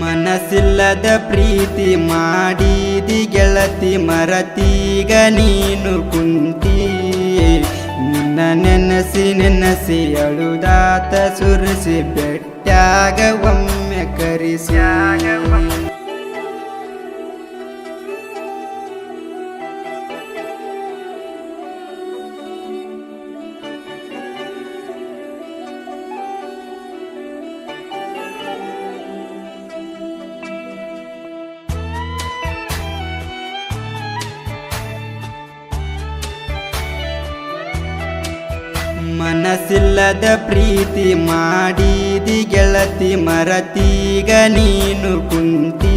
ಮನಸ್ಸಿಲ್ಲದ ಪ್ರೀತಿ ಮಾಡಿದಿ ಗೆಳತಿ ಮರತೀಗ ನೀನು ಕುಂತಿ ನಿನ್ನ ನೆನಸಿ ಅಳುದಾತ ಸುರಿಸಿ ಬೆಟ್ಟಾಗ ಒಮ್ಮೆ ಕರಿಸಿ ಮನಸ್ಸಿಲ್ಲದ ಪ್ರೀತಿ ಮಾಡಿದಿ ಗೆಳತಿ ಮರತೀಗ ನೀನು ಕುಂತಿ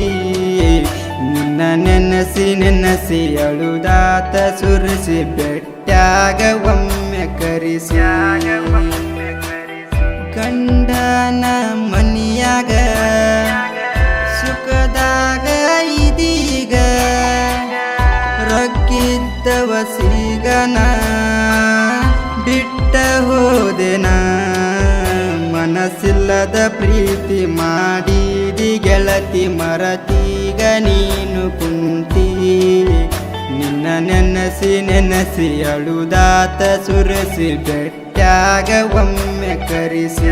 ನಿನ್ನ ನೆನಸಿ ಅಳುದಾತ ಸುರಿಸಿ ಬೆಟ್ಟಾಗ ಒಮ್ಮೆ ಕರಿಸಿ ಗಂಡನ ಮನಿಯಾಗ ಸುಖದಾಗ ಇದೀಗ ರೊಕ್ಕಿದ್ದವ ಸಿಗನ ಬಿಟ್ಟ ಹೋದೆನ ಮನಸ್ಸಿಲ್ಲದ ಪ್ರೀತಿ ಮಾಡಿದಿ ಗೆಳತಿ ಮರತೀಗ ನೀನು ಕುಂತಿ ನಿನ್ನ ನೆನಸಿ ಅಳುದಾತ ಸುರಿಸಿ ಬೆಟ್ಟಾಗ ಒಮ್ಮೆ ಕರಿಸಿ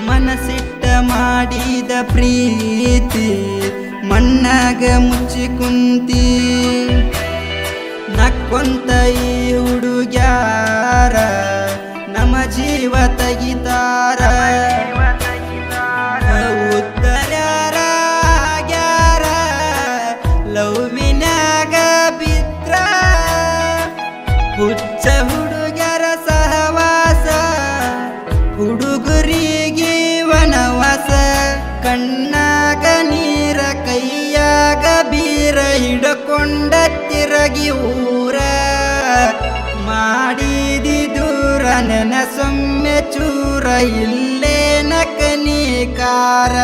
ಮನಸ್ಸಿಟ್ಟ ಮಾಡಿದ ಪ್ರೀತಿ ಮಣ್ಣಾಗ ಮುಚ್ಚಿ ಕುಂತಿ ನಕ್ಕೊಂತ ಈ ಹುಡುಗ್ಯಾರ ನಮ್ಮ ಜೀವ ತೆಗಿತಾರ ಉತ್ತರ್ಯಾರ ಆಗ್ಯಾರ ಲವ್ವಿನ್ಯಾಗ ಬಿದ್ರ ಹುಚ್ಚ ಹುಡುಗ್ಯಾರ ಸಹವಾಸ ಹುಡುಗರಿಗೆ ವನವಾಸ ಕಣ್ಣಾಗ ನೀರ ಕೈಯಾಗ ಬೀರ ಹಿಡಕೊಂಡ ತಿರಗಿ ಊರ ಮಾಡಿದಿ ದೂರ ನೆನಸೊಮ್ಮೆ ಚೂರ ಇಲ್ಲೇ ನಕನಿಕಾರ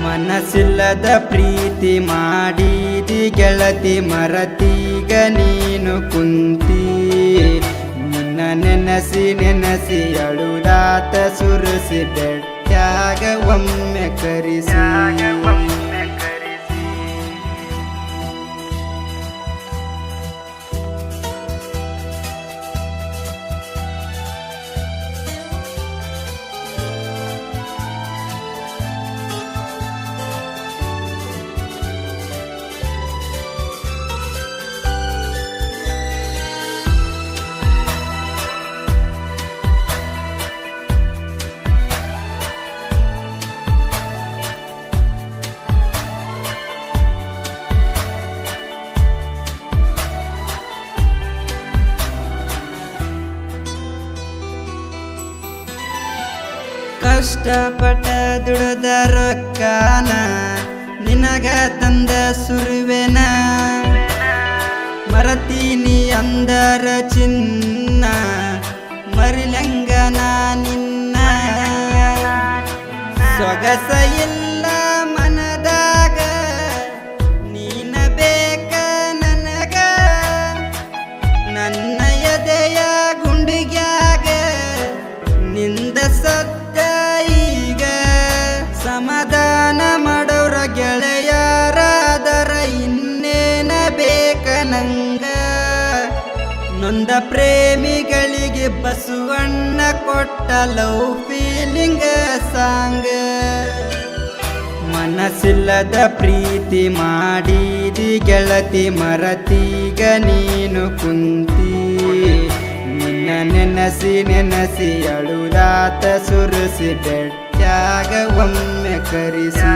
ಮನಸ್ಸಿಲ್ಲದ ಪ್ರೀತಿ ಮಾಡಿದಿ ಗೆಳತಿ ಮರತೀಗ ನೀನು ಕುಂತಿ ನಿನ್ನ ನೆನಸಿ ಅಳುದಾತ ಸುರಿಸಿ ಬೆಟ್ಟಾಗ ಒಮ್ಮೆ ಕರಿಸಿ ಕಷ್ಟಪಟ್ಟ ದುಡದ ರೊಕ್ಕನ ನಿನಗ ತಂದ ಸುರುವೆನ ಮರತೀನಿ ಅಂದರ ಚಿನ್ನ ಮರಿಲಂಗನ ನಿನ್ನ ಸೊಗಸ ಇಲ್ಲ ಮನದಾಗ ನೀನ ಬೇಕ ನನಗ ನನ್ನ ಎದೆಯ ಗುಂಡಿಗ್ಯಾಗ ನಿಂದ ಸತ್ತ ಈಗ ಸಮಾಧಾನ ಮಾಡೋರ ಗೆಳೆಯರಾದರ ಇನ್ನೇನ ಬೇಕ ನಂಗ ನೊಂದ ಪ್ರೇಮಿಗಳಿಗೆ ಬಸವಣ್ಣ ಕೊಟ್ಟ ಲವ್ ಫೀಲಿಂಗ್ ಸಾಂಗ್ ಮನಸ್ಸಿಲ್ಲದ ಪ್ರೀತಿ ಮಾಡಿದಿ ಗೆಳತಿ ಮರತೀಗ ನೀನು ಕುಂತಿ ನಿನ್ನ ನೆನಸಿ ಅಳುದಾತ ಸುರಿಸಿ ಬೆಟ್ಟಾಗ ಒಮ್ಮೆ ಕರಿಸಿ